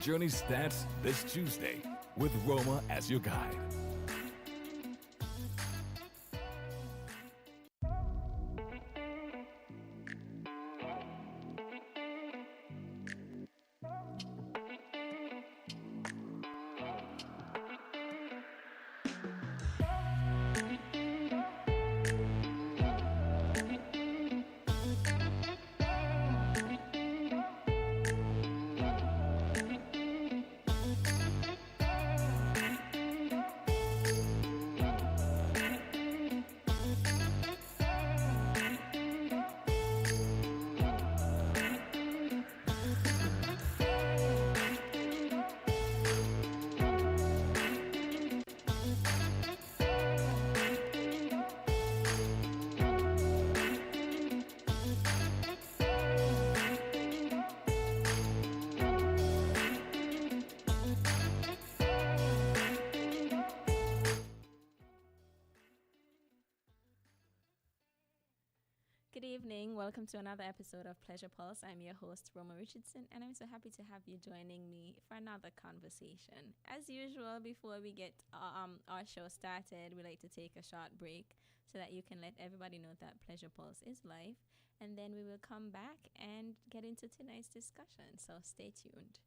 Journey starts this Tuesday with Roma as your guide. Good evening. Welcome to another episode of Pleasure Pulse. I'm your host, Roma Richardson, and I'm so happy to have you joining me for another conversation. As usual, before we get our show started, we like to take a short break so that you can let everybody know that Pleasure Pulse is live, and then we will come back and get into tonight's discussion. So stay tuned.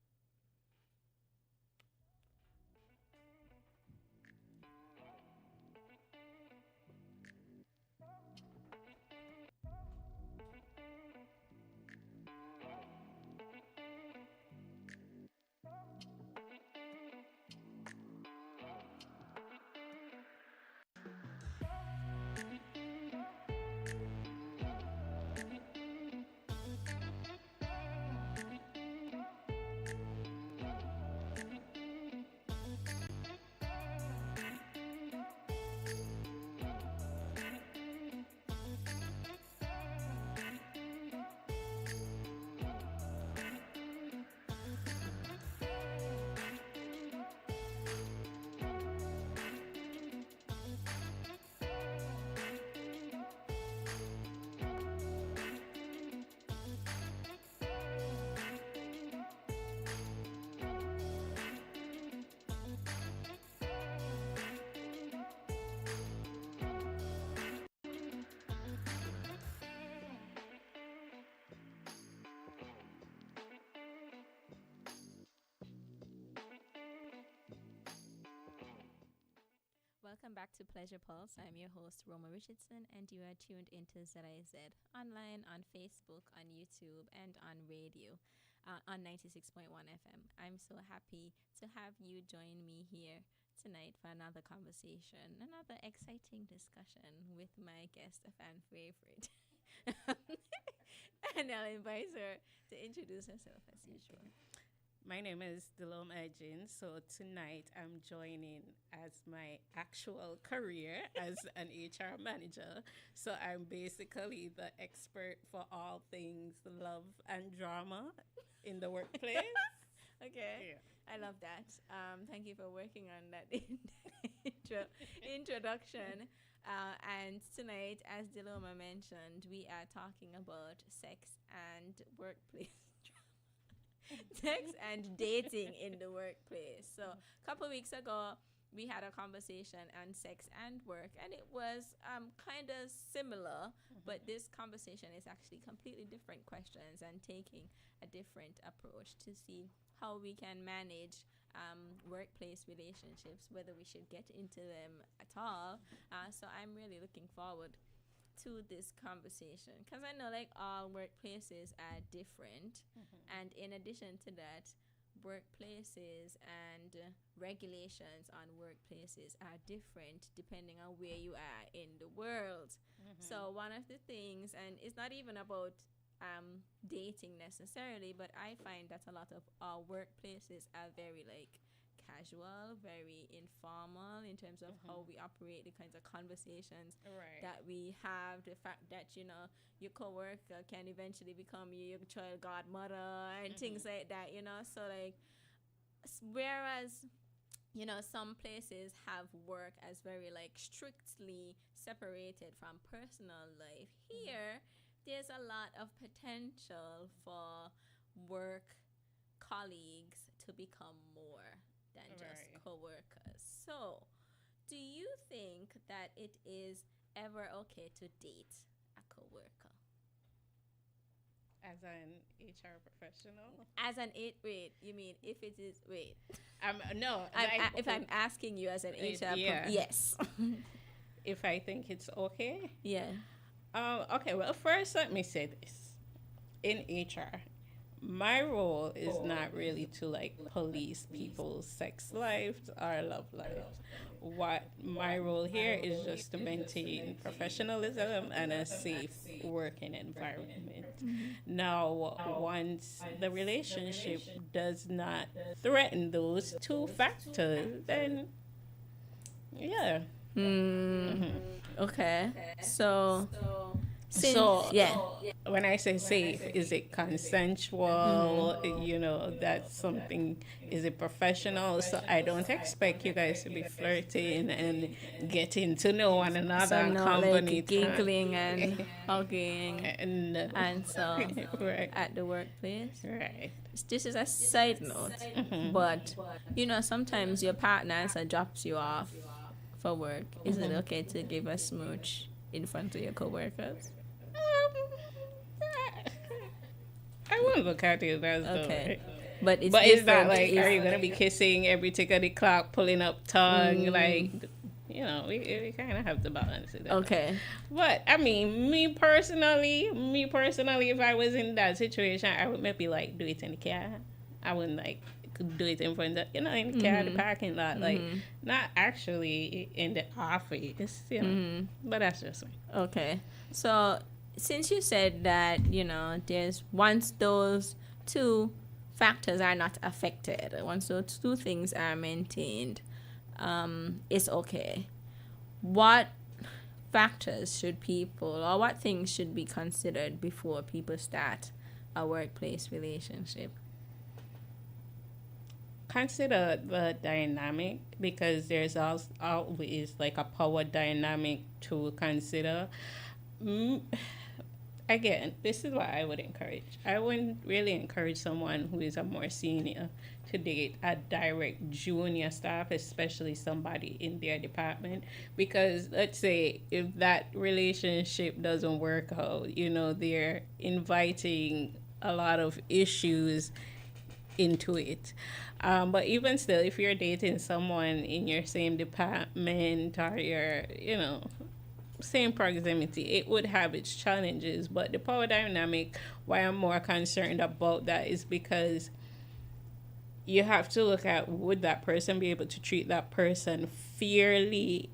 Welcome back to Pleasure Pulse. I'm your host, Roma Richardson, and you are tuned into ZIZ online, on Facebook, on YouTube, and on radio on 96.1 FM. I'm so happy to have you join me here tonight for another conversation, another exciting discussion with my guest, a fan favorite. And I'll invite her to introduce herself as usual. My name is Delome Edgin. So tonight I'm joining as my actual career as an HR manager. So I'm basically the expert for all things love and drama in the workplace. Okay. Yeah. I love that. Thank you for working on that introduction. And tonight, as Deloma mentioned, we are talking about sex and workplace drama. Sex and dating in the workplace. So a couple of weeks ago, we had a conversation on sex and work, and it was kind of similar, but this conversation is actually completely different questions and taking a different approach to see how we can manage workplace relationships, whether we should get into them at all. So I'm really looking forward to this conversation because I know like all workplaces are different, and in addition to that, workplaces and regulations on workplaces are different depending on where you are in the world. So one of the things, and it's not even about dating necessarily, but I find that a lot of our workplaces are very like casual, very informal in terms of how we operate, the kinds of conversations that we have, the fact that, you know, your coworker can eventually become your child godmother and things like that, you know. So like, whereas, you know, some places have work as very like strictly separated from personal life, here there's a lot of potential for work colleagues to become more than just Right. coworkers. So, do you think that it is ever okay to date a coworker? As an HR professional, As an eight, wait, you mean if it is, wait, no, if I'm asking you as an HR, yeah. yes. If I think it's okay. Yeah. Okay, well, first, let me say this. In HR, my role is not really to like police people's sex lives or love lives. What my role here is just to maintain professionalism and a safe working environment. Now, once the relationship does not threaten those two factors, then yeah. Mm, okay. So, since, So, yeah. when I say safe, is it consensual? You know, that's something, is it professional? So I don't expect you guys to be flirting and getting to know one another Some and not company like giggling and hugging and so right, at the workplace. right. This is a side note, but sometimes your partner also drops you off for work. Is it okay to give a smooch in front of your coworkers? I wouldn't look at it as though. Okay, but it's But it's not different. like, are you gonna be kissing every tick of the clock, pulling up tongue, like, we kind of have to balance it. Okay. But I mean, me personally, if I was in that situation, I would maybe like do it in the car. I wouldn't like do it in front of in the car, the parking lot, like not actually in the office, But that's just me. Okay. So, since you said that, there's once those two factors are not affected, once those two things are maintained, it's okay. What factors should people, or what things should be considered before people start a workplace relationship? Consider the dynamic, because there's always like a power dynamic to consider. Again, this is what I would encourage. I wouldn't really encourage someone who is a more senior to date a direct junior staff, especially somebody in their department, because let's say if that relationship doesn't work out, they're inviting a lot of issues into it. But even still, if you're dating someone in your same department or your, same proximity, it would have its challenges. But the power dynamic, why I'm more concerned about that is because you have to look at, would that person be able to treat that person fairly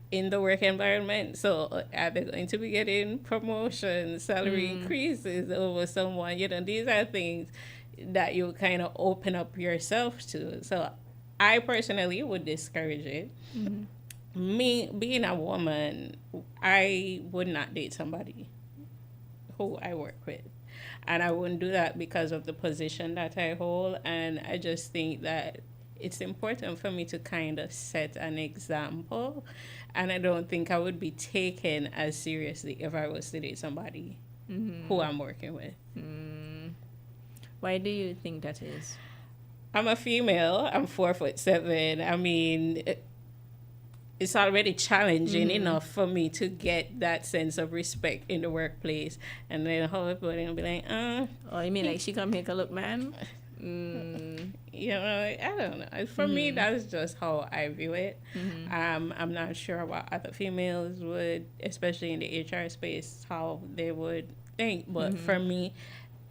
in the work environment? So are they going to be getting promotions, salary increases over someone? These are things that you kind of open up yourself to. So I personally would discourage it. Me being a woman, I would not date somebody who I work with. And I wouldn't do that because of the position that I hold. And I just think that it's important for me to kind of set an example. And I don't think I would be taken as seriously if I was to date somebody who I'm working with. Why do you think that is? I'm a female. I'm 4'7". I mean, it's already challenging enough for me to get that sense of respect in the workplace. And then how everybody will be like, Oh, you mean like she come here to look, man? I don't know. For me, that's just how I view it. I'm not sure what other females would, especially in the HR space, how they would think. But for me,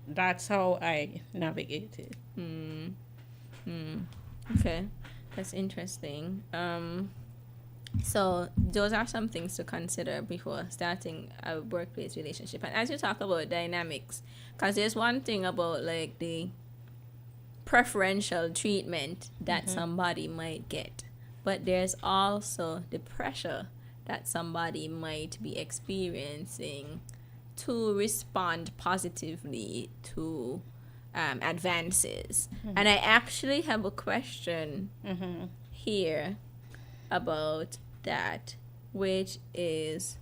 that's how I navigate it. Okay, that's interesting. So those are some things to consider before starting a workplace relationship. And as you talk about dynamics, because there's one thing about like the preferential treatment that somebody might get, but there's also the pressure that somebody might be experiencing to respond positively to advances. And I actually have a question here about that, which is,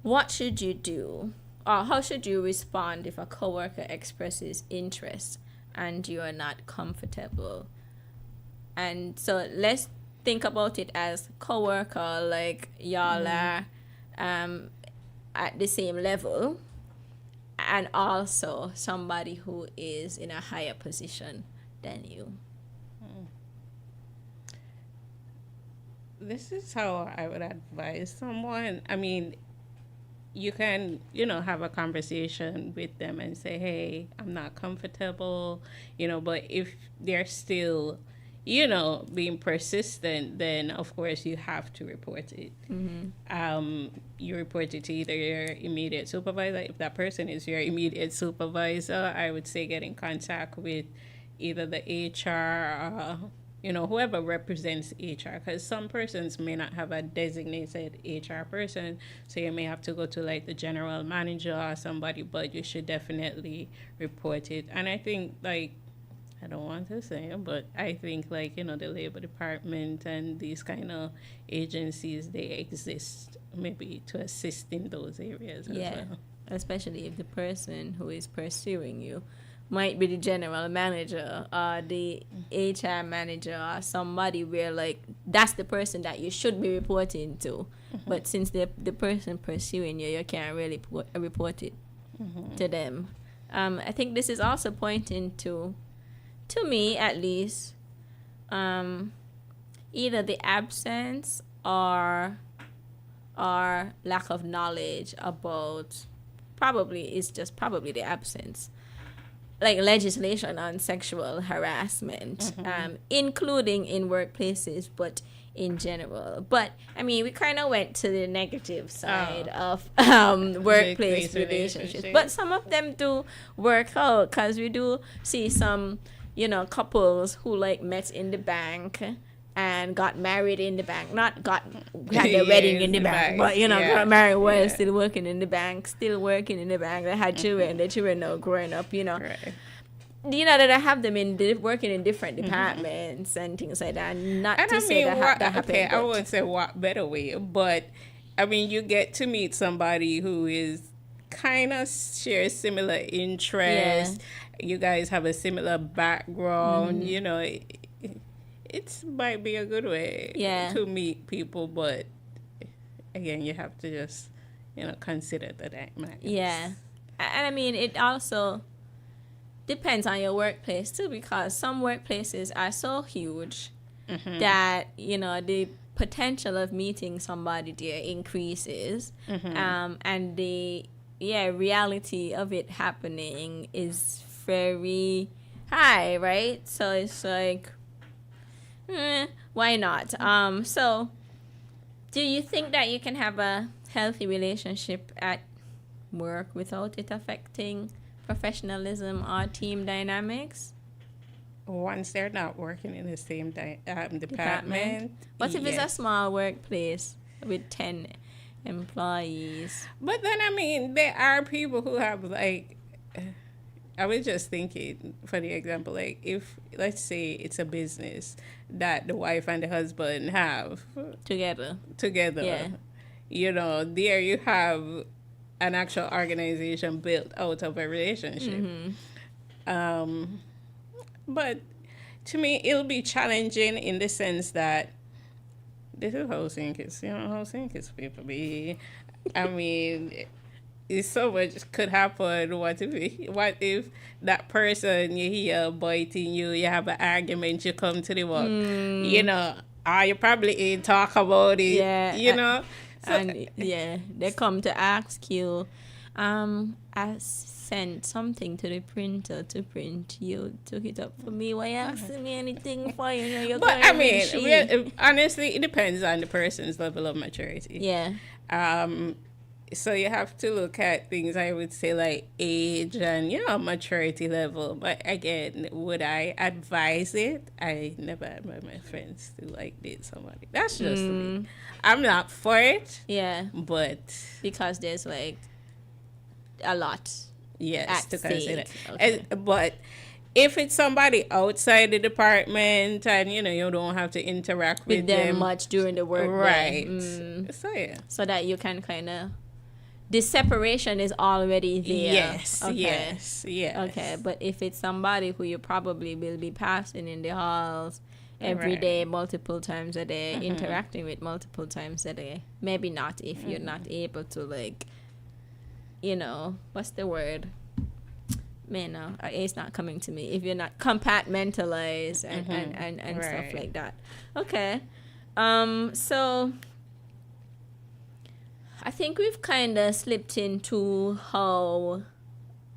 what should you do, or how should you respond if a coworker expresses interest and you're not comfortable. And so let's think about it as coworker, like y'all are at the same level, and also somebody who is in a higher position than you. This is how I would advise someone. I mean, you can, have a conversation with them and say, hey, I'm not comfortable, but if they're still, being persistent, then of course you have to report it. You report it to either your immediate supervisor. If that person is your immediate supervisor, I would say get in contact with either the HR, whoever represents HR, because some persons may not have a designated HR person, so you may have to go to like the general manager or somebody, but you should definitely report it. And I think, like, I don't want to say it, but I think, like, the labor department and these kind of agencies, they exist maybe to assist in those areas as well. Especially if the person who is pursuing you might be the general manager or the HR manager or somebody where, like, that's the person that you should be reporting to. But since the person pursuing you, you can't really report it to them. I think this is also pointing to me at least, either the absence or lack of knowledge about, probably the absence, like legislation on sexual harassment, including in workplaces, but in general. But I mean, we kind of went to the negative side of workplace relationships, but some of them do work out, because we do see some, couples who like met in the bank and got married in the bank, had their wedding in the bank, but got married while still working in the bank. They had children, the children now growing up, Right. That I have them working in different departments and things like that. Not And to I say mean, that happened. okay, I won't say what better way, but I mean, you get to meet somebody who is kind of shares similar interests. You guys have a similar background. It might be a good way to meet people, but again, you have to just consider the dynamics. And I mean, it also depends on your workplace too, because some workplaces are so huge that the potential of meeting somebody there increases, and the reality of it happening is very high, right? So it's like, why not? So do you think that you can have a healthy relationship at work without it affecting professionalism or team dynamics? Once they're not working in the same department. What if it's a small workplace with 10 employees? But then, I mean, there are people who have, like, I was just thinking, for the example, like, if, let's say it's a business that the wife and the husband have Together. There you have an actual organization built out of a relationship. But to me, it'll be challenging in the sense that this is how Sinkis, how Sinkis people be. I mean, so much could happen. What if that person you hear biting you, you have an argument, you come to the work, you probably ain't talk about it, So, and they come to ask you, I sent something to the printer to print. You took it up for me. Why you asking me anything for? You're but I mean, honestly, it depends on the person's level of maturity. So you have to look at things, I would say, like age and, maturity level. But again, would I advise it? I never advise my friends to, like, date somebody. That's just me. I'm not for it. But because there's, like, a lot. Yes, to consider. Okay. But if it's somebody outside the department and, you don't have to interact with them much during the work right. day. So, so that you can kind of the separation is already there. Yes, Okay. yes, yes. Okay, but if it's somebody who you probably will be passing in the halls every day, multiple times a day, interacting with multiple times a day, maybe not if you're not able to, like, what's the word? Man, no, it's not coming to me. If you're not compartmentalized and stuff like that. Okay. So I think we've kind of slipped into how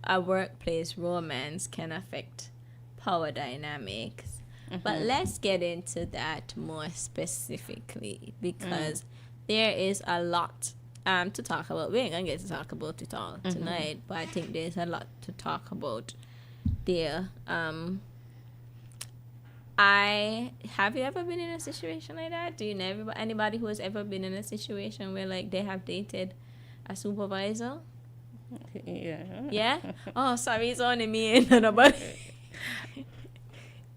a workplace romance can affect power dynamics. But let's get into that more specifically, because there is a lot to talk about. We ain't gonna get to talk about it all tonight, but I think there's a lot to talk about there. Have you ever been in a situation like that? Do you know anybody who has ever been in a situation where, like, they have dated a supervisor? Yeah. Yeah? Oh, sorry, it's only me and nobody.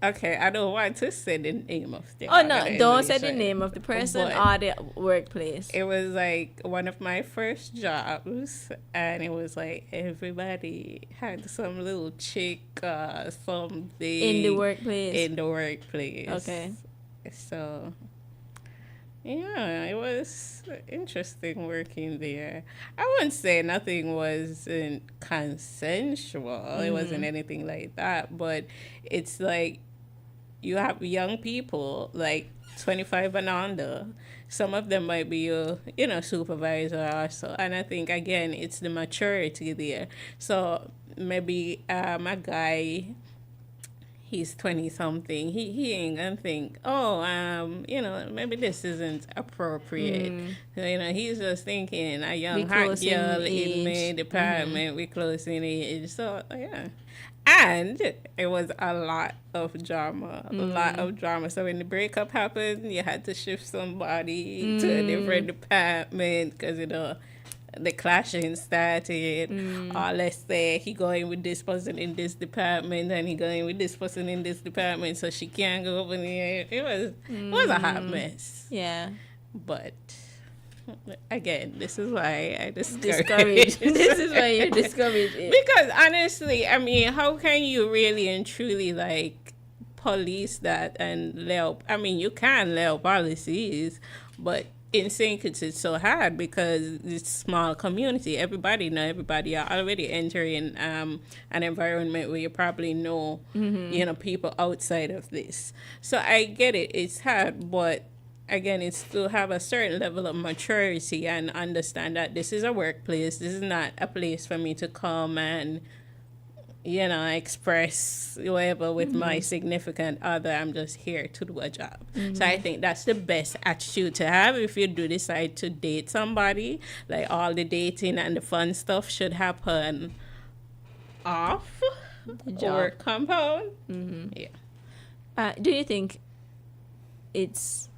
Okay, I don't want to say the name of the Oh, no, don't say the name of the person or the workplace. It was like one of my first jobs, and it was like everybody had some little chick, something In the workplace. Okay. So, yeah, it was interesting working there. I wouldn't say nothing wasn't consensual. It wasn't anything like that, but it's like you have young people, like 25 and under. Some of them might be your, supervisor also. And I think, again, it's the maturity there. So maybe a guy, he's 20-something. He ain't going to think, maybe this isn't appropriate. So, he's just thinking a young hot girl in my department. We close in age. So, yeah. And it was a lot of drama. So when the breakup happened, you had to shift somebody to a different department because, the clashing started. Or let's say he going with this person in this department and he going with this person in this department, so she can't go over there. It was a hot mess. Yeah. But again, this is why I discourage. This is why you discourage it. Because honestly, I mean, how can you really and truly, like, police that and lay out? I mean, you can lay out policies, but in St. Kitts it's so hard because it's a small community. Everybody know everybody. You're already entering an environment where you probably know, people outside of this. So I get it. It's hard, but again, it's to have a certain level of maturity and understand that this is a workplace. This is not a place for me to come and, express whatever with my significant other. I'm just here to do a job. So I think that's the best attitude to have if you do decide to date somebody. Like, all the dating and the fun stuff should happen off the work compound. Yeah. Do you think it's...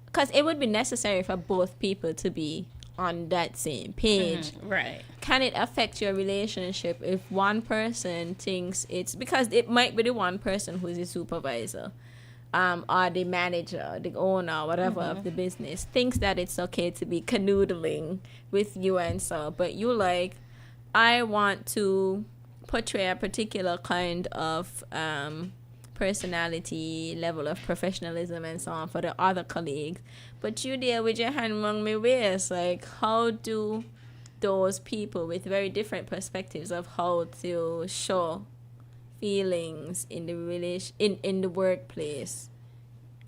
Because it would be necessary for both people to be on that same page. Right. Can it affect your relationship if one person thinks it's... Because it might be the one person who's the supervisor, or the manager, the owner, whatever of the business, thinks that it's okay to be canoodling with you and so, but you like, I want to portray a particular kind of personality, level of professionalism and so on for the other colleagues, but you there with your hand among my waist. Like, how do those people with very different perspectives of how to show feelings in the in the workplace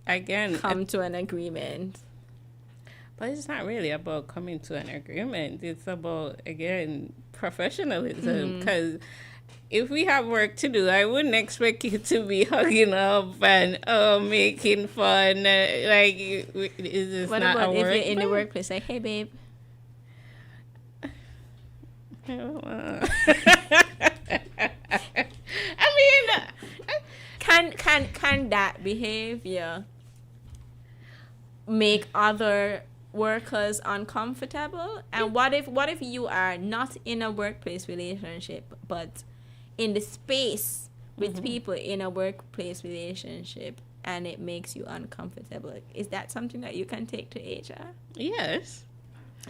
again come to an agreement? But it's not really about coming to an agreement. It's about, again, professionalism. Because if we have work to do, I wouldn't expect you to be hugging up and making fun. Like, is this what not about a if work? you're in the workplace, like, hey babe? I mean, can that behavior make other workers uncomfortable? And what if you are not in a workplace relationship, but in the space with people in a workplace relationship, and it makes you uncomfortable? Is that something that you can take to HR? yes.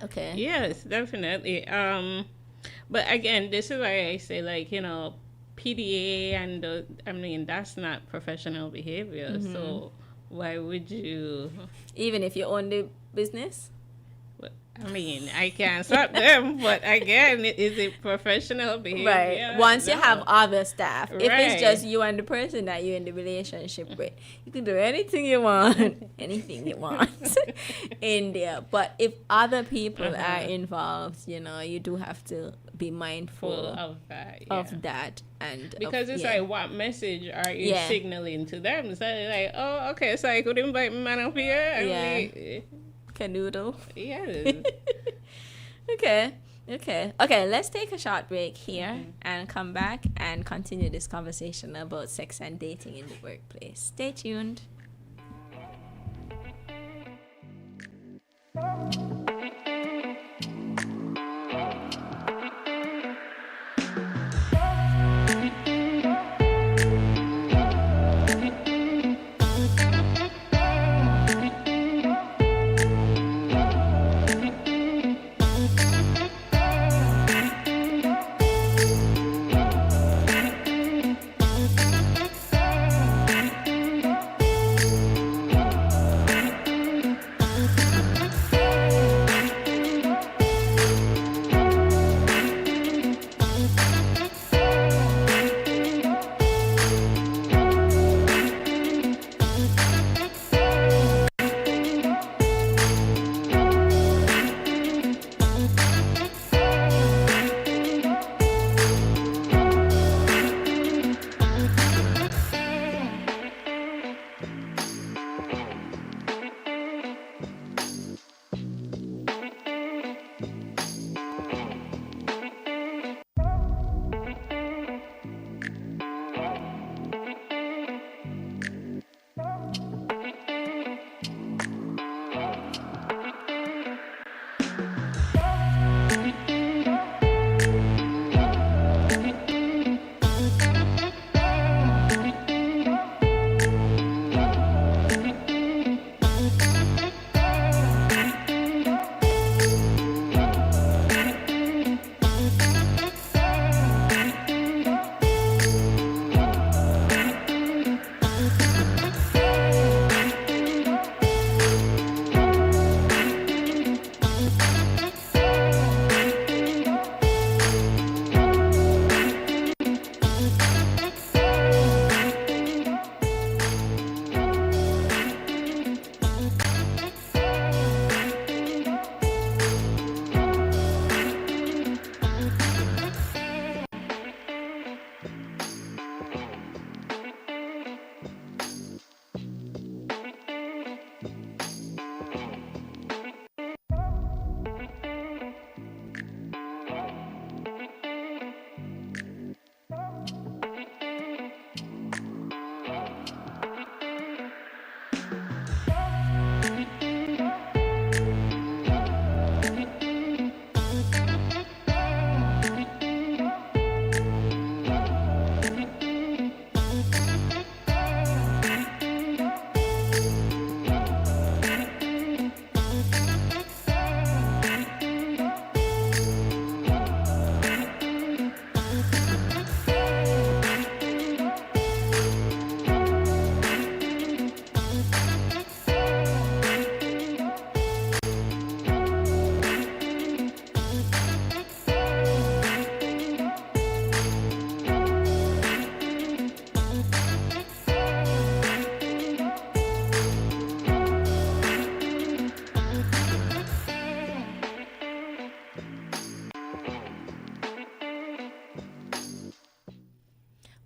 Okay. Yes, definitely. But again, this is why I say, like, PDA and I mean, that's not professional behavior. So why would you? Even if you own the business? Well, I mean, I can't stop them, but again, is it professional behavior? Right. Once you No. have other staff, if it's Right. just you and the person that you're in the relationship with, you can do anything you want, anything you want in there. But if other people are involved, you do have to be mindful Full of that. of Yeah. that. And Because it's yeah. like, what message are you Yeah. signaling to them? So like, oh, okay, so I could invite my man up here. And Yeah. Canoodle. yes. Okay, let's take a short break here and come back and continue this conversation about sex and dating in the workplace. Stay tuned.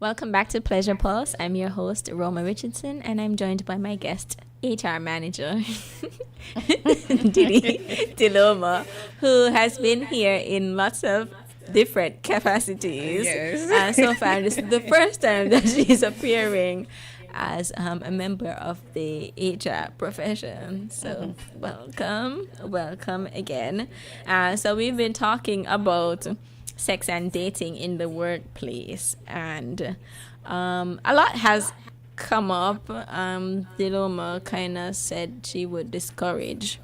Welcome back to Pleasure Pulse. I'm your host, Roma Richardson, and I'm joined by my guest, HR manager, Didi Diloma, who has been here in lots of different capacities. Yes. So far, this is the first time that she's appearing as a member of the HR profession. So welcome again. So we've been talking about sex and dating in the workplace, and a lot has come up. Diloma kind of said she would discourage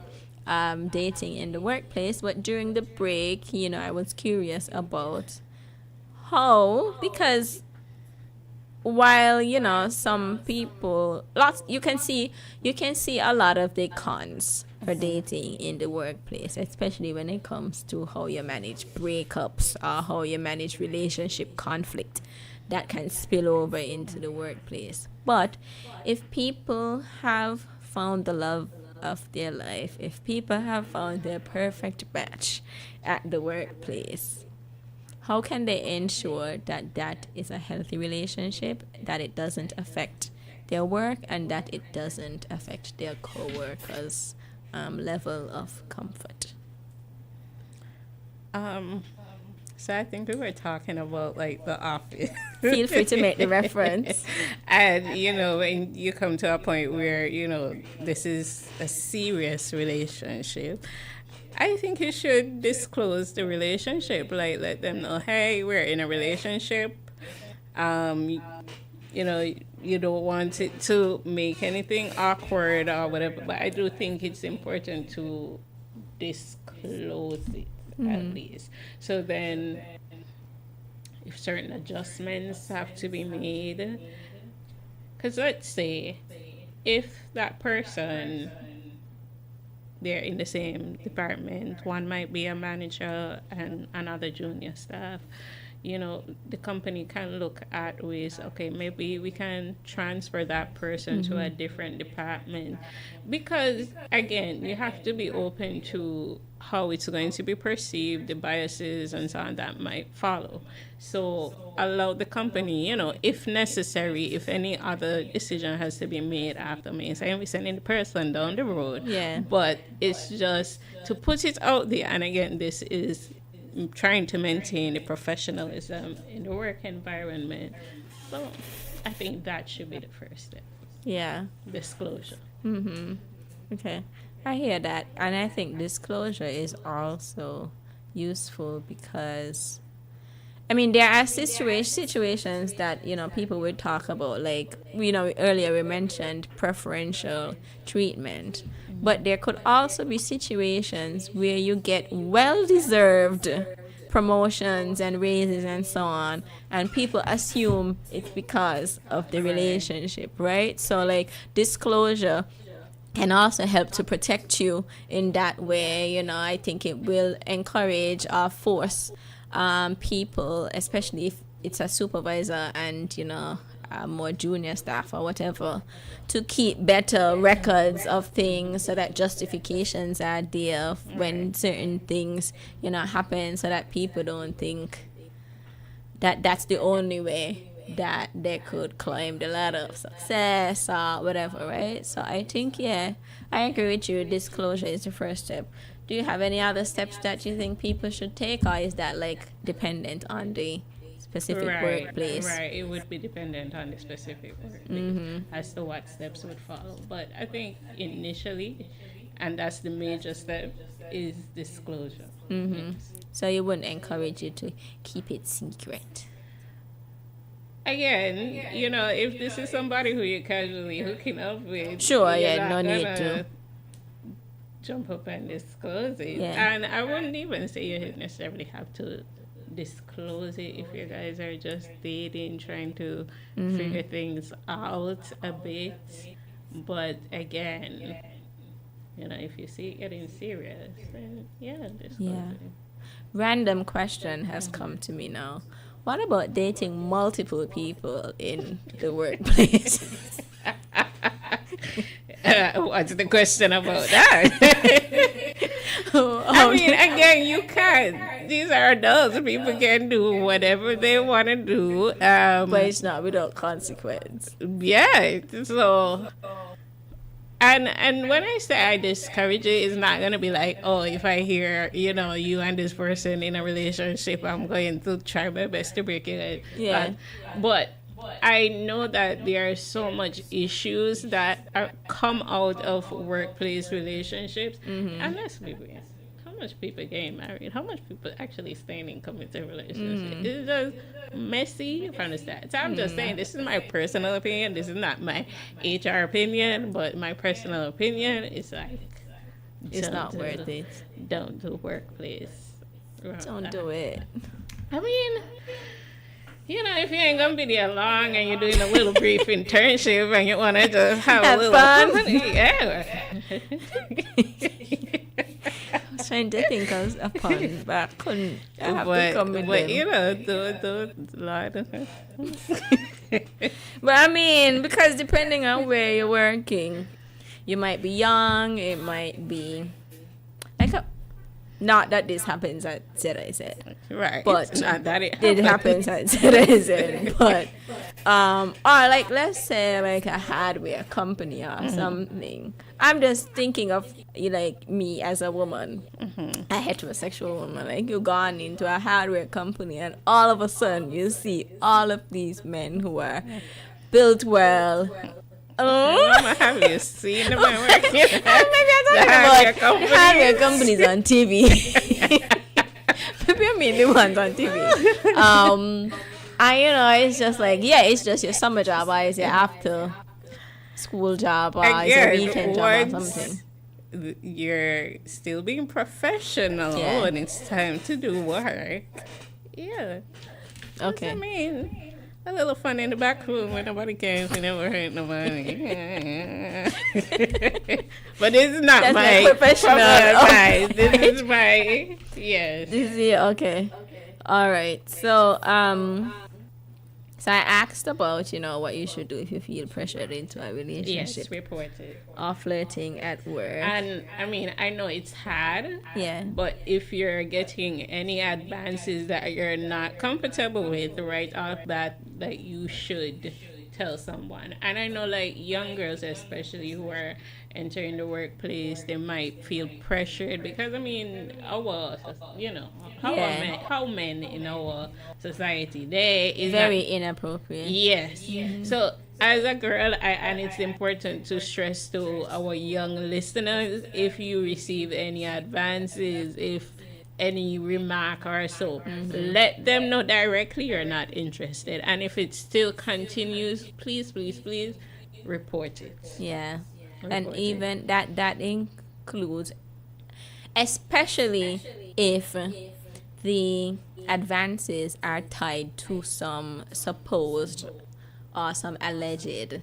dating in the workplace. But during the break, I was curious about how, because while some people, lots, you can see a lot of the cons for dating in the workplace, especially when it comes to how you manage breakups or how you manage relationship conflict that can spill over into the workplace. But if people have found the love of their life, if people have found their perfect match at the workplace, how can they ensure that that is a healthy relationship, that it doesn't affect their work, and that it doesn't affect their co-workers' level of comfort? So I think we were talking about like the office. Feel free to make the reference. And when you come to a point where this is a serious relationship, I think you should disclose the relationship. Like, let them know, hey, we're in a relationship. You don't want it to make anything awkward or whatever. But I do think it's important to disclose it at least. So then, if certain adjustments have to be made, because let's say if that person, they're in the same department, one might be a manager and another junior staff, the company can look at ways, okay, maybe we can transfer that person to a different department. Because again, you have to be open to how it's going to be perceived, the biases and so on that might follow. So allow the company, if necessary, if any other decision has to be made after me, saying we're sending the person down the road. Yeah. But it's just to put it out there. And again, this is trying to maintain the professionalism in the work environment. So I think that should be the first step. Yeah. Disclosure. Okay. I hear that. And I think disclosure is also useful because, there are situations that, people would talk about, like, earlier we mentioned preferential treatment. But there could also be situations where you get well-deserved promotions and raises and so on, and people assume it's because of the relationship, right? So, like, disclosure can also help to protect you in that way. I think it will encourage or force people, especially if it's a supervisor and, more junior staff or whatever, to keep better records of things so that justifications are there when certain things, happen, so that people don't think that that's the only way that they could climb the ladder of success or whatever, right? So I think, I agree with you. Disclosure is the first step. Do you have any other steps that you think people should take, or is that like dependent on the specific workplace? Right, it would be dependent on the specific workplace as to what steps would follow. But I think initially, and that's the major step, is disclosure. Yes. So you wouldn't encourage you to keep it secret? Again, if this is somebody who you're casually hooking up with, Sure, you're no not need gonna to jump up and disclose it. Yeah. And I wouldn't even say you necessarily have to disclose it if you guys are just dating, trying to figure things out a bit. But again, if you see it getting serious, then disclose it. Random question has come to me now. What about dating multiple people in the workplace? What's the question about that? Again, you can't. These are adults. People can do whatever they want to do. But it's not without consequence. Yeah. So, and when I say I discourage it, it's not going to be like, oh, if I hear, you and this person in a relationship, I'm going to try my best to break it. Yeah. But I know that there are so much issues that come out of workplace relationships. And let's be real. How much people getting married? How much people actually staying in committed relationships? It's just messy from the start. So I'm just saying, this is my personal opinion. This is not my HR opinion, but my personal opinion is like, It's Don't not do- worth it. Don't do workplace. Don't do it. I mean, if you ain't gonna be there long and you're doing a little brief internship and you wanna just have Have a little fun. company, yeah. I was trying to think of a pun, but I couldn't. I have to come with but them. do Lord. But I mean, because depending on where you're working, you might be young. It might be like not that this happens at ZIZ, Right. but It's not that it happens at ZIZ. But or like let's say like a hardware company or something. I'm just thinking of like me as a woman, a heterosexual woman. Like you gone into a hardware company and all of a sudden you see all of these men who are built well. Oh, Have you seen them working? maybe I'm talking about hardware companies on TV. Maybe I mean the ones on TV. And it's just like it's just your summer job or it's your after school job or it's your weekend job or something. You're still being professional Yeah. when it's time to do work. Yeah. Okay. I mean, a little fun in the back room when nobody cares, we never hurt nobody. But this is not That's my not professional. advice. This is my yes. This is okay. All right. So so I asked about what you should do if you feel pressured into a Yes, relationship report it. or flirting at work. And I mean, I know it's hard, Yeah. but if you're getting any advances that you're not comfortable with right off that you should tell someone. And I know like young girls especially who are entering the workplace, they might feel pressured because I mean how men in our society they is Very inappropriate. yes. So as a girl, and it's important to stress to our young listeners, if you receive any advances, if any remark or so, let them know directly you're not interested. And if it still continues, please, please, please report it. Yeah. And Report it. even that includes, especially if the advances are tied to some supposed or some alleged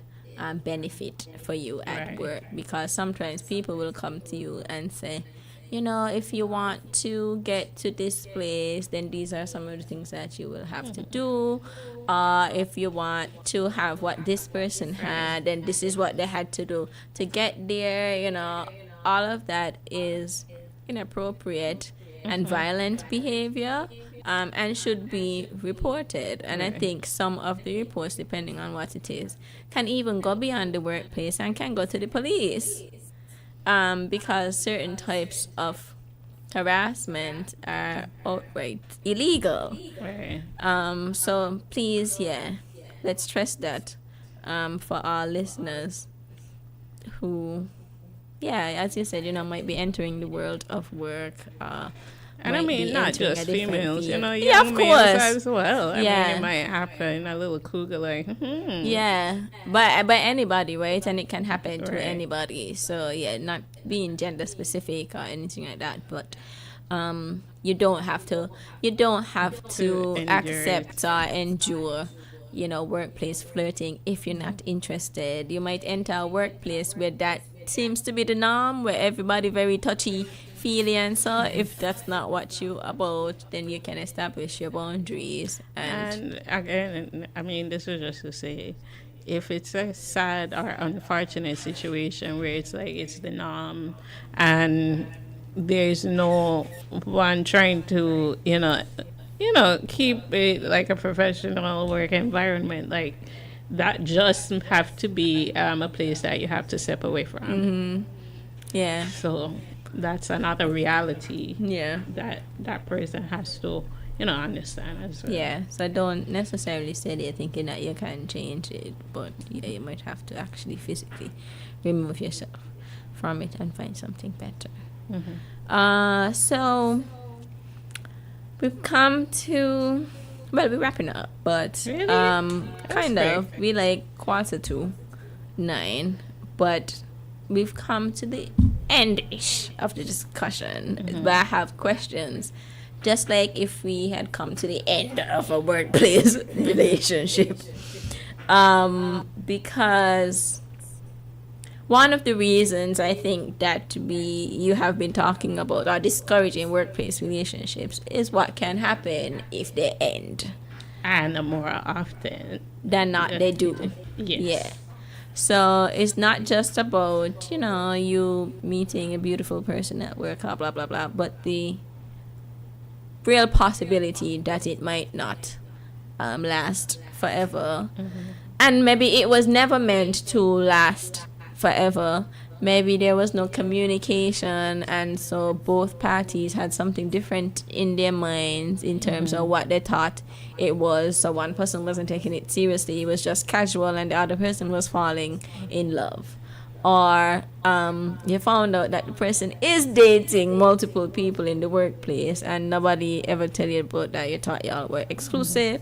benefit for you at Right. work, because sometimes people will come to you and say, if you want to get to this place, then these are some of the things that you will have to do. If you want to have what this person had, then this is what they had to do to get there. All of that is inappropriate and violent behavior. And should be reported. And I think some of the reports, depending on what it is, can even go beyond the workplace and can go to the police. Because certain types of harassment are outright illegal. Right. So please, let's stress that for our listeners who, as you said, might be entering the world of work. And I might mean, be not entering just a different females, field. young Yeah, of males course. as well. I mean, Yeah. it might happen. A little cougar like, Yeah, but anybody, right? And it can happen to Right. anybody. So not being gender specific or anything like that. But you don't have to endure accept or endure workplace flirting if you're not interested. You might enter a workplace where that seems to be the norm, where everybody very touchy feely, and so if that's not what you about, then you can establish your boundaries. And again, I mean, this is just to say, if it's a sad or unfortunate situation where it's like it's the norm and there's no one trying to, keep it like a professional work environment, like that just have to be a place that you have to step away from. Yeah. So that's another reality Yeah. that person has to, understand as well. Yeah, so I don't necessarily say they're thinking that you can change it, but you might have to actually physically remove yourself from it and find something better. So we've come to, we're wrapping up, but Really? kind of. quick. We like 8:45, but we've come to the end-ish of the discussion, but I have questions. Just like if we had come to the end of a workplace relationship. Because one of the reasons I think that you have been talking about are discouraging workplace relationships is what can happen if they end. And more often than not, they do. Yes. Yeah. So it's not just about, you meeting a beautiful person at work, blah, blah, blah, blah, but the real possibility that it might not last forever. And maybe it was never meant to last forever. Maybe there was no communication, and so both parties had something different in their minds in terms of what they thought it was. So one person wasn't taking it seriously, it was just casual, and the other person was falling in love. Or you found out that the person is dating multiple people in the workplace and nobody ever tell you about that. You thought y'all were exclusive,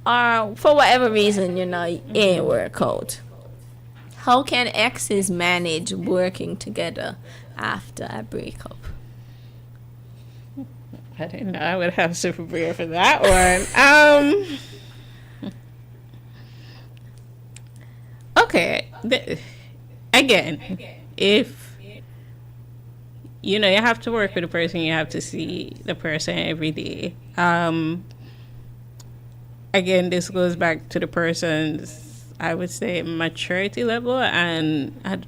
or for whatever reason, it ain't work out. How can exes manage working together after a breakup? I didn't know I would have to prepare for that one. Okay. Again, if you have to work with a person, you have to see the person every day. Again, this goes back to the person's, I would say, maturity level, and I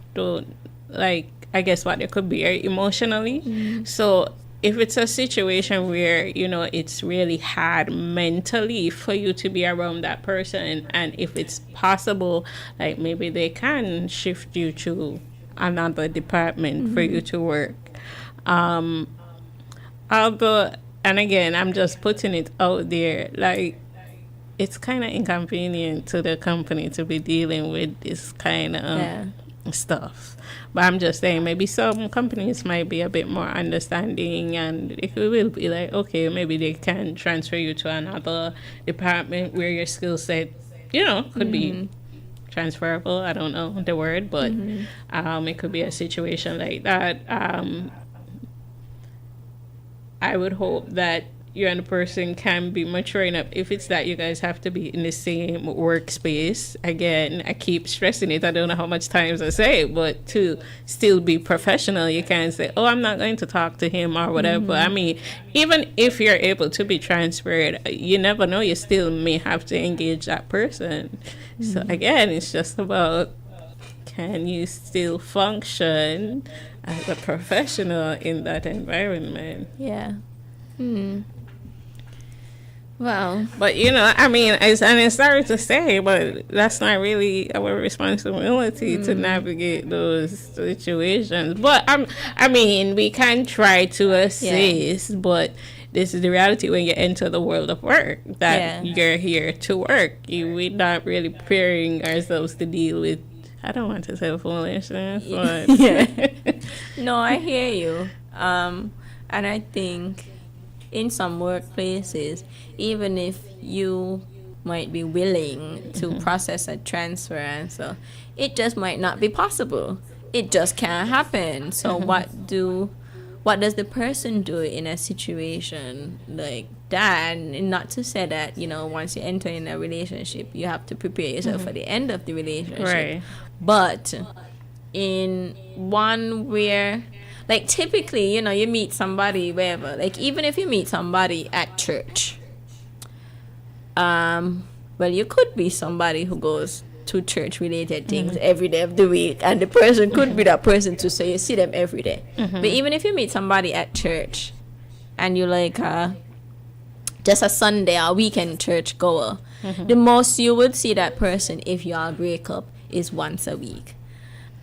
guess what it could be emotionally. So if it's a situation where, it's really hard mentally for you to be around that person, and if it's possible, like maybe they can shift you to another department for you to work. Although, and again, I'm just putting it out there, like, it's kind of inconvenient to the company to be dealing with this kind of stuff. But I'm just saying, maybe some companies might be a bit more understanding, and it will be like, okay, maybe they can transfer you to another department where your skill set, could be transferable. I don't know the word, but it could be a situation like that. I would hope that you and the person can be mature enough. If it's that you guys have to be in the same workspace, again, I keep stressing it, I don't know how much times I say it, but to still be professional, you can't say, oh, I'm not going to talk to him or whatever. I mean, even if you're able to be transferred, you never know, you still may have to engage that person. So again, it's just about, can you still function as a professional in that environment? Yeah. Wow. But I mean, it's sorry to say, but that's not really our responsibility to navigate those situations. But I mean, we can try to assist, but this is the reality when you enter the world of work, that you're here to work. We're not really preparing ourselves to deal with, I don't want to say foolishness, but No, I hear you. And I think in some workplaces, even if you might be willing to process a transfer, and so it just might not be possible. It just can't happen. So what does the person do in a situation like that? And not to say that, once you enter in a relationship, you have to prepare yourself for the end of the relationship. Right. But in one where, like, typically, you meet somebody wherever. Like, even if you meet somebody at church, well, you could be somebody who goes to church-related things every day of the week, and the person could be that person too, so you see them every day. But even if you meet somebody at church, and you're like just a Sunday or weekend church goer, the most you would see that person if you all break up is once a week.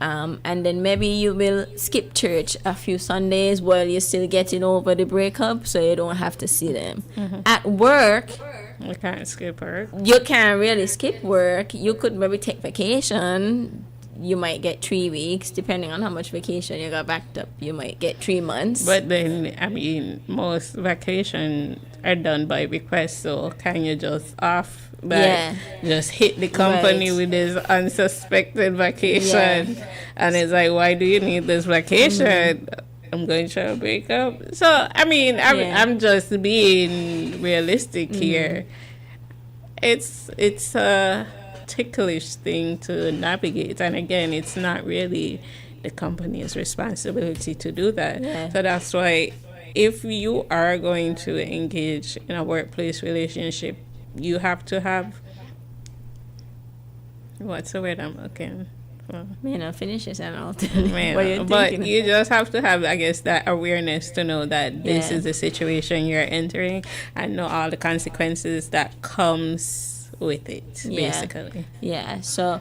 And then maybe you will skip church a few Sundays while you're still getting over the breakup, so you don't have to see them. At work, you can't skip work. You can't really skip work. You could maybe take vacation, you might get 3 weeks, depending on how much vacation you got backed up. You might get 3 months. But then, I mean, most vacations are done by request, so can you just off just hit the company with this unsuspected vacation? And it's like, why do you need this vacation? I'm going to break up. So, I mean, I'm just being realistic here. It's a ticklish thing to navigate, and again, it's not really the company's responsibility to do that. So that's why, if you are going to engage in a workplace relationship, you have to have, what's the word I'm looking for? Finish it and I'll tell you what you're but thinking. you just have to have, I guess, that awareness to know that this is the situation you're entering, and know all the consequences that comes with it, basically. So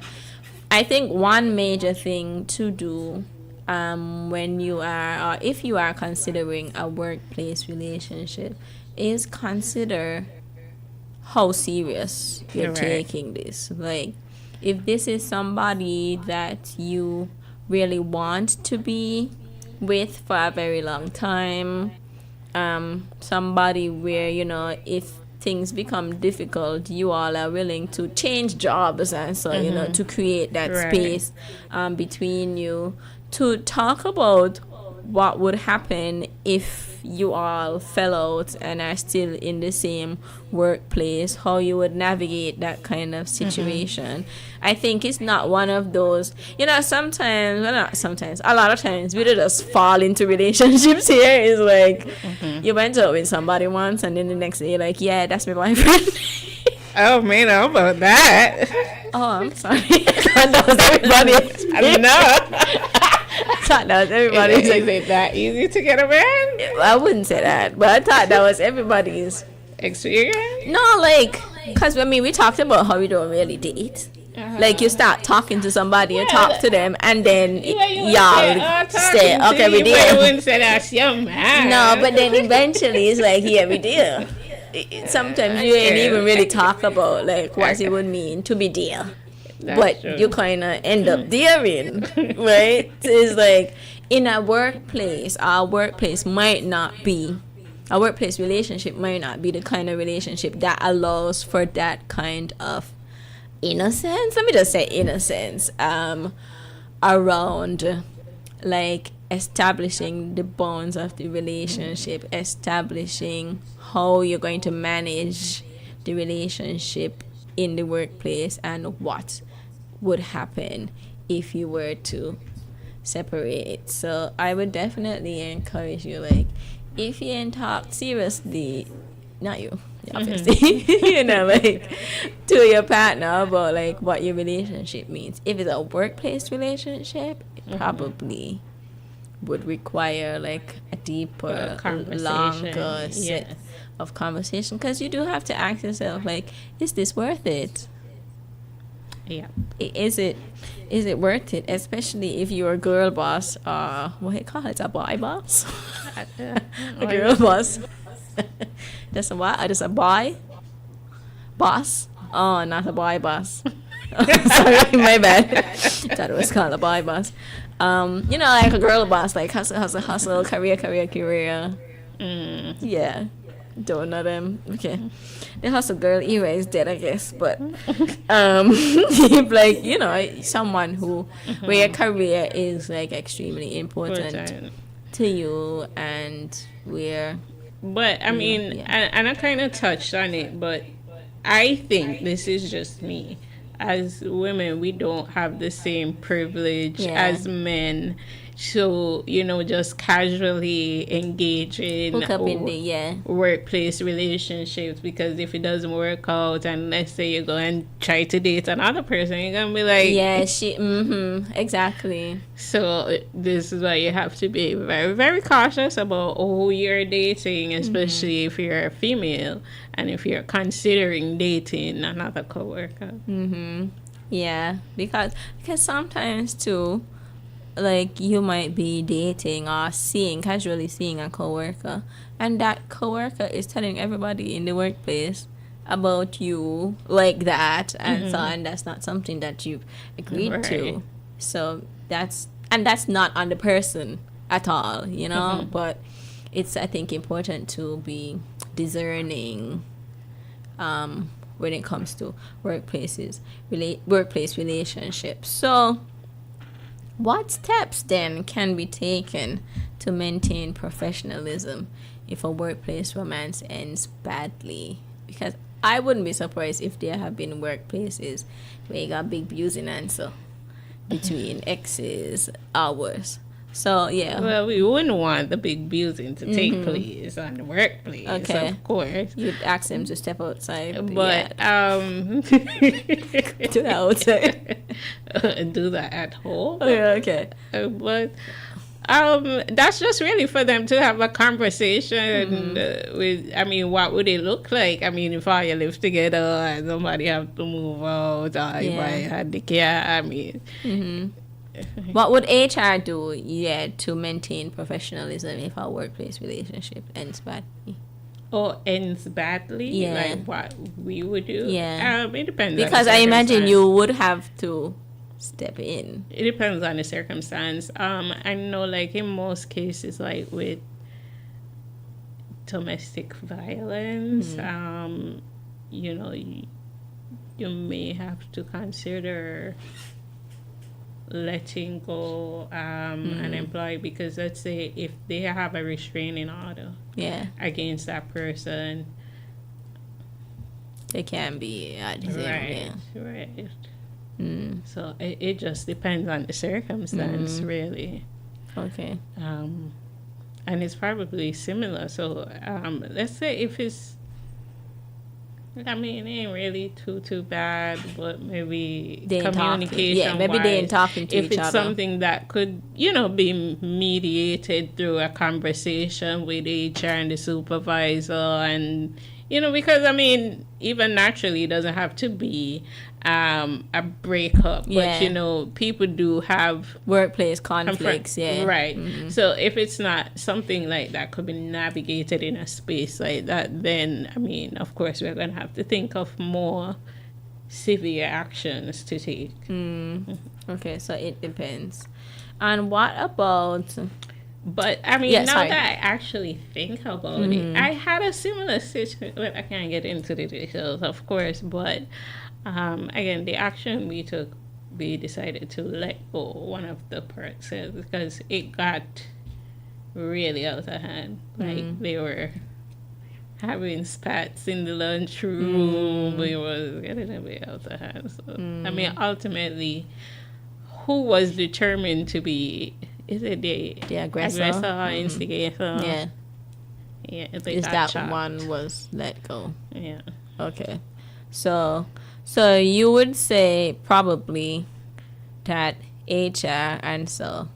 I think one major thing to do when you are, or if you are considering a workplace relationship, is consider how serious you're taking this. Like, if this is somebody that you really want to be with for a very long time, somebody where, if things become difficult, you all are willing to change jobs, and so to create that space between you, to talk about what would happen if you all fell out and are still in the same workplace, how you would navigate that kind of situation. I think it's not one of those, sometimes, well, not sometimes, a lot of times we just fall into relationships here. It's like, you went out with somebody once and then the next day you're like, yeah, that's my boyfriend. Oh, man, how about that? Oh, I'm sorry. That was everybody. I know. I thought that was everybody's. Is it that easy to get a man? I wouldn't say that, but I thought that was everybody's experience. No, like, because we talked about how we don't really date. Like, you start talking to somebody, you talk to them, and then y'all stay up every day. You wouldn't say that's your man. No, but then eventually it's like, yeah, we deal. Sometimes you ain't even really talk about like what it would mean to be dear. But true. You kind of end up daring, right? It's like, in a workplace, our workplace relationship might not be the kind of relationship that allows for that kind of innocence. Let me just say innocence around, like, establishing the bonds of the relationship, establishing how you're going to manage the relationship in the workplace, and what would happen if you were to separate. So I would definitely encourage you, like, if you ain't talk seriously, not you, obviously, like, to your partner about like what your relationship means. If it's a workplace relationship, it probably would require like a deeper, longer set of conversation, because you do have to ask yourself, like, is this worth it? Is it worth it, especially if you're a girl boss, what do you call it, a boy boss? A girl boss. That's a what? That's a boy boss. Oh, not a boy boss. Sorry, my bad. Thought it was called a boy boss. Like a girl boss, like hustle, career. Yeah, don't know them. Okay, the hustle girl era is dead, I guess. But if, like, someone who where your career is like extremely important to you, and where. But I mean, and I kind of touched on it, but I think this is just me. As women, we don't have the same privilege as men. So, just casually engage in workplace relationships, because if it doesn't work out, and let's say you go and try to date another person, you're going to be like... exactly. So, this is why you have to be very, very cautious about who you're dating, especially if you're a female, and if you're considering dating another coworker. Yeah, because sometimes, too, like, you might be dating or casually seeing a coworker, and that coworker is telling everybody in the workplace about you like that, and so, and that's not something that you've agreed to. So that's not on the person at all, you know. But it's, I think, important to be discerning when it comes to workplace relationships. So, what steps then can be taken to maintain professionalism if a workplace romance ends badly? Because I wouldn't be surprised if there have been workplaces where you got big abusing answer between exes, hours. So yeah. Well, we wouldn't want the big abusing to take place on the workplace, Okay. of course. You'd ask them to step outside. But to the outside. do that at home. Oh, yeah, okay. But that's just really for them to have a conversation with. I mean, what would it look like? I mean, if all you live together and somebody have to move out, or if I had the care, I mean. What would HR do, to maintain professionalism if our workplace relationship ends badly? Or ends badly? Yeah. Like what we would do? Yeah. It depends. Because I imagine you would have to step in. It depends on the circumstance. I know, like, in most cases, like with domestic violence, you know, you may have to consider letting go an employee, because let's say if they have a restraining order against that person, they can be right. So it just depends on the circumstance, really. Okay. And it's probably similar. So let's say if it's, I mean, it ain't really too bad, but maybe communication. Maybe they ain't talking to each other. If it's something that could, be mediated through a conversation with HR and the supervisor, and because I mean, even naturally, it doesn't have to be a breakup, but people do have workplace conflicts, right. So if it's not something like that could be navigated in a space like that, then I mean, of course, we're gonna have to think of more severe actions to take. Okay, so it depends. And what about? But I mean, now that I actually think about it, I had a similar situation. Well, I can't get into the details, of course, but again, the action we took, we decided to let go one of the persons because it got really out of hand. Like they were having spats in the lunchroom. It was getting a bit out of hand. So I mean, ultimately, who was determined to be? Is it the aggressor instigator? Yeah. Is that chopped. One was let go? Yeah. Okay. So you would say probably that HR and so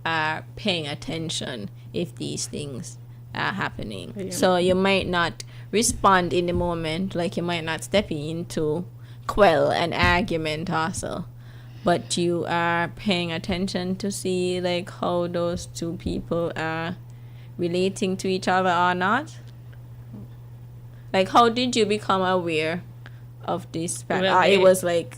are paying attention if these things are happening. Yeah. So you might not respond in the moment, like you might not step in to quell an argument also, but you are paying attention to see like how those two people are relating to each other or not. Like, how did you become aware of this? It was like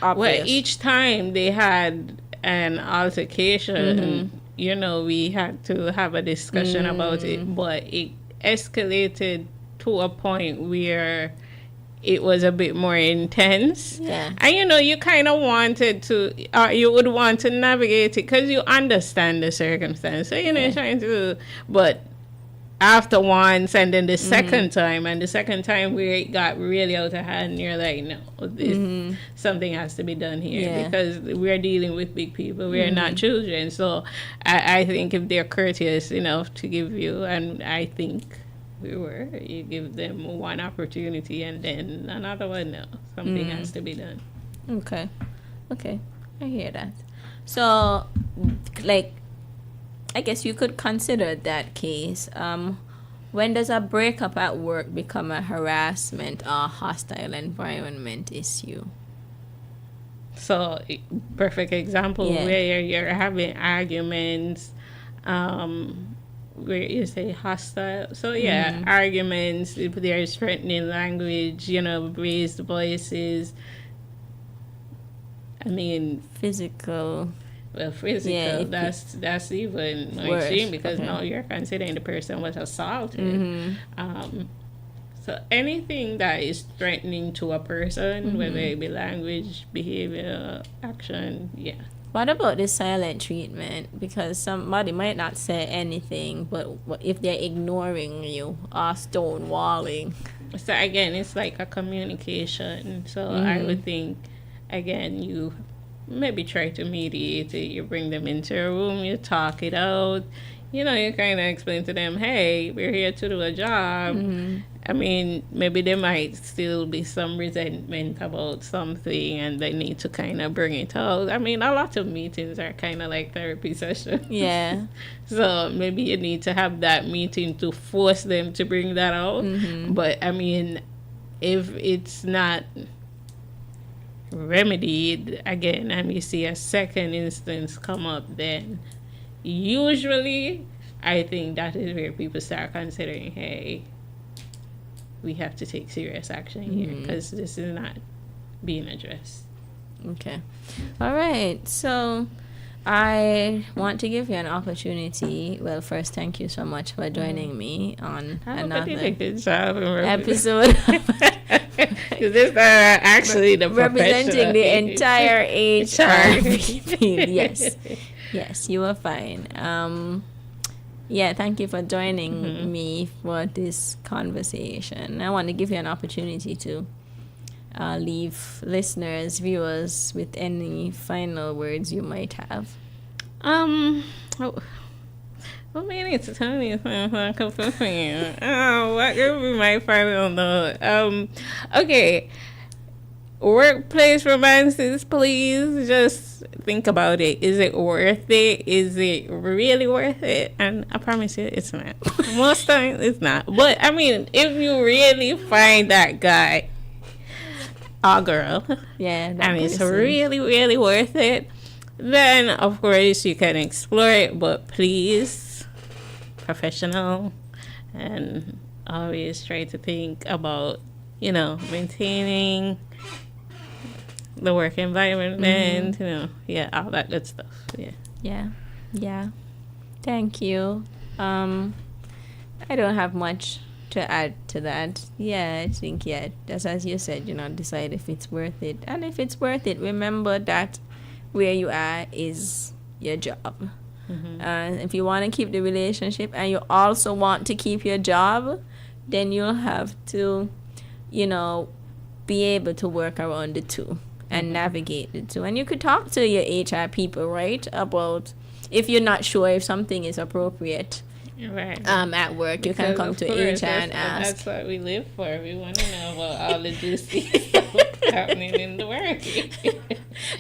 obvious. Well, each time they had an altercation, we had to have a discussion about it, but it escalated to a point where it was a bit more intense. Yeah. And, you kind of wanted to, you would want to navigate it because you understand the circumstance. So, you're trying to, but after once and then the second time, and the second time where it got really out of hand, you're like, no, something has to be done here because we're dealing with big people. We're not children. So I think if they're courteous enough to give you, and I think we were, you give them one opportunity and then another one, no, something has to be done. Okay. I hear that. So, like, I guess you could consider that case. When does a breakup at work become a harassment or hostile environment issue? So, perfect example where you're having arguments, where you say hostile. So, arguments, if there's threatening language, raised voices. I mean, physical. well, physical, Yeah, that's even more worse. extreme because Okay. now you're considering the person was assaulted. Mm-hmm. Um, so anything that is threatening to a person, whether Mm-hmm. it be language, behavior, action, yeah. What about the silent treatment? Because somebody might not say anything, but if they're ignoring you or stonewalling? So again, it's like a communication. So I Mm-hmm. would think, again, you maybe try to mediate it. You bring them into a room, you talk it out. You know, you kind of explain to them, hey, we're here to do a job. Mm-hmm. I mean, maybe there might still be some resentment about something and they need to kind of bring it out. I mean, a lot of meetings are kind of like therapy sessions. Yeah. So maybe you need to have that meeting to force them to bring that out. Mm-hmm. But I mean, if it's not remedied again and we see a second instance come up, then usually I think that is where people start considering, hey, we have to take serious action here because this is not being addressed. Okay. All right. So I want to give you an opportunity. Well, first, thank you so much for joining me on I hope I did a another good job in episode. because this are actually the Representing the professional entire HR HR. field. Yes. Yes, you were fine. Yeah, thank you for joining me for this conversation. I want to give you an opportunity to leave listeners, viewers, with any final words you might have. Oh, what meaning to tell me something? Oh, what could be my final note? Okay. Workplace romances, please just think about it. Is it worth it? Is it really worth it? And I promise you, it's not. Most times, it's not. But I mean, if you really find that guy or girl, Yeah, that and it's person. really, really worth it, then of course you can explore it. But please, professional, and always try to think about, maintaining the work environment, yeah, all that good stuff. Yeah. Yeah, yeah. Thank you. I don't have much to add to that. Yeah, I think just as you said, decide if it's worth it, and if it's worth it, remember that where you are is your job. If you want to keep the relationship and you also want to keep your job, then you'll have to, be able to work around the two and navigate the two. And you could talk to your HR people, right, about if you're not sure if something is appropriate. Right. At work, you can come to HR and ask. That's what we live for. We want to know about all the juicy stuff happening in the work.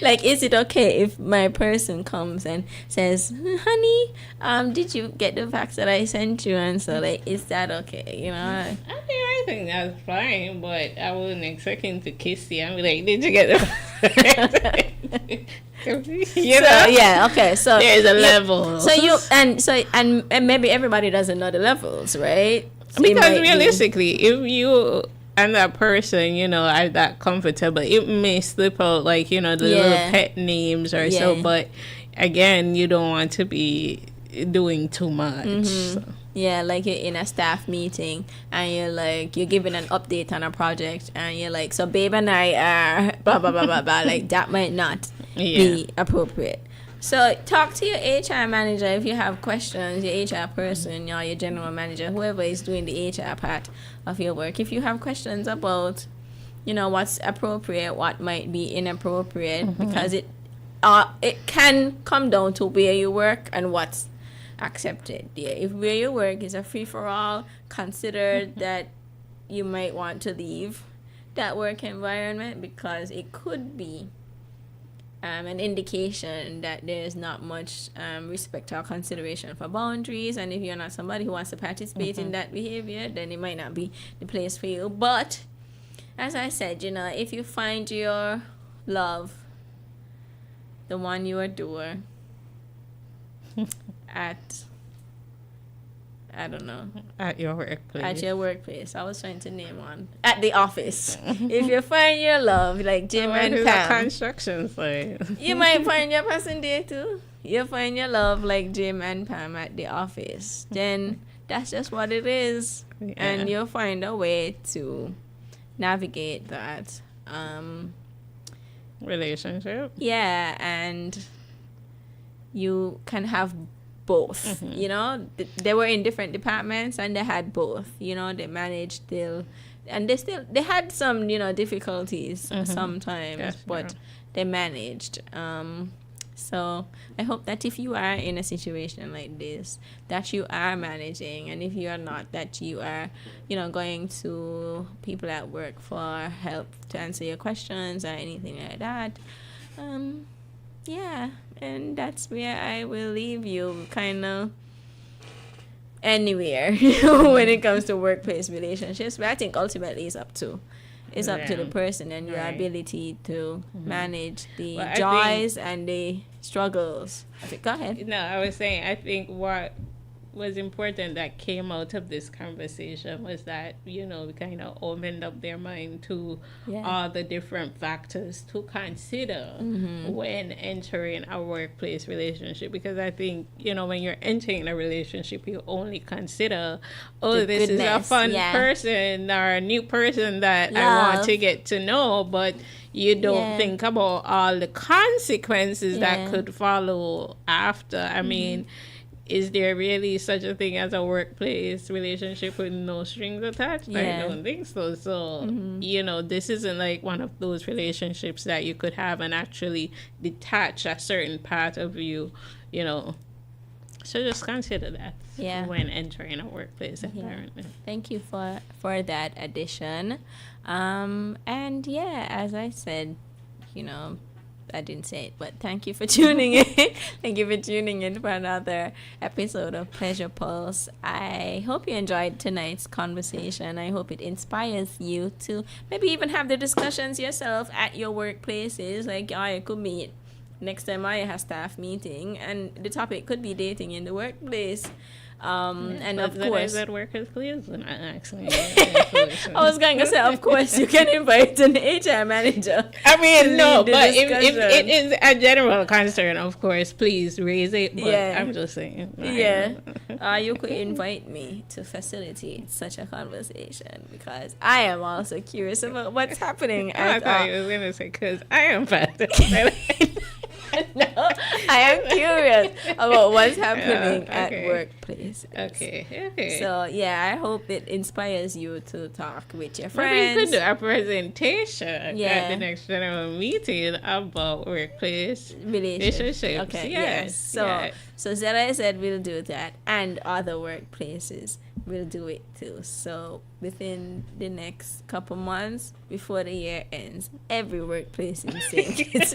Like, is it okay if my person comes and says, honey, did you get the facts that I sent you? And so, like, is that okay? I think that's fine, but I wouldn't expect him to kiss you. I'd be like, did you get the Yeah, okay. So there's a level. And maybe everybody doesn't know the levels, right? So because realistically, if you and that person, are that comfortable, it may slip out like, the little pet names or so, but again, you don't want to be doing too much. So. Yeah, like you're in a staff meeting and you're giving an update on a project and you're like, so babe and I are blah, blah, blah, blah, blah. Like, that might not be appropriate. So talk to your HR manager if you have questions, your HR person, your general manager, whoever is doing the HR part of your work. If you have questions about, what's appropriate, what might be inappropriate, because it can come down to where you work and what's accepted. Yeah, if where you work is a free-for-all, consider that you might want to leave that work environment because it could be an indication that there's not much respect or consideration for boundaries, and if you're not somebody who wants to participate in that behavior, then it might not be the place for you. But as I said, if you find your love, the one you adore, at I don't know. At your workplace. At your workplace. I was trying to name one. At the office. If you find your love, like Jim and Pam. Construction site. You might find your person there too. You find your love like Jim and Pam at the office. Then that's just what it is. Yeah. And you'll find a way to navigate that. Relationship. Yeah, and you can have both. You know, they were in different departments and they had both. You know, they managed they had some, you know, difficulties sometimes, That's but true. they managed. So I hope that if you are in a situation like this, that you are managing, and if you are not, that you are, you know, going to people at work for help to answer your questions or anything like that. Yeah, and that's where I will leave you, kind of anywhere when it comes to workplace relationships. But I think ultimately it's up to the person and your Right. ability to manage the Well, joys and the struggles. Okay, go ahead. No, I was saying, I think what was important that came out of this conversation was that, you know, we kind of opened up their mind to Yeah. all the different factors to consider when entering a workplace relationship. Because I think, you know, when you're entering a relationship, you only consider, oh, The this is a goodness, fun yeah. person or a new person that I want Love. to get to know, but you don't Yeah. think about all the consequences Yeah. that could follow after. I mean, is there really such a thing as a workplace relationship with no strings attached? Yeah. I don't think so. So, you know, this isn't like one of those relationships that you could have and actually detach a certain part of you, you know. So just consider that Yeah. when entering a workplace environment. Thank you for that addition. And yeah, as I said, you know, I didn't say it, but thank you for tuning in. Thank you for tuning in for another episode of Pleasure Pulse. I hope you enjoyed tonight's conversation. I hope it inspires you to maybe even have the discussions yourself at your workplaces. Like, I could meet next time I have staff meeting, and the topic could be dating in the workplace. And of course, that workers please and actually. I was going to say, of course, you can invite an HR manager. I mean, no, lead the but if discussion. it is a general concern, of course, please raise it. But Yeah. I'm just saying. Yeah, you could invite me to facilitate such a conversation because I am also curious about what's happening. I At, thought you was going to say, because I am fat. no, I am curious about what's happening Yeah, at okay. workplaces. Okay. So yeah, I hope it inspires you to talk with your Maybe friends. you could do a presentation at Yeah. the next general meeting about workplace relationships. relationships. Okay, Yes. So yes. so Zella said we'll do that, and other workplaces will do it too. So within the next couple months, before the year ends, every workplace in St.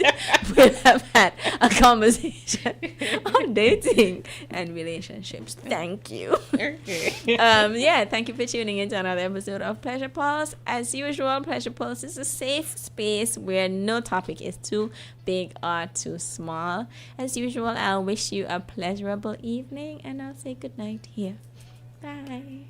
will have had a conversation on dating and relationships. Thank you. Okay. Yeah, thank you for tuning in to another episode of Pleasure Pulse. As usual, Pleasure Pulse is a safe space where no topic is too big or too small. As usual, I'll wish you a pleasurable evening and I'll say good night here. Bye.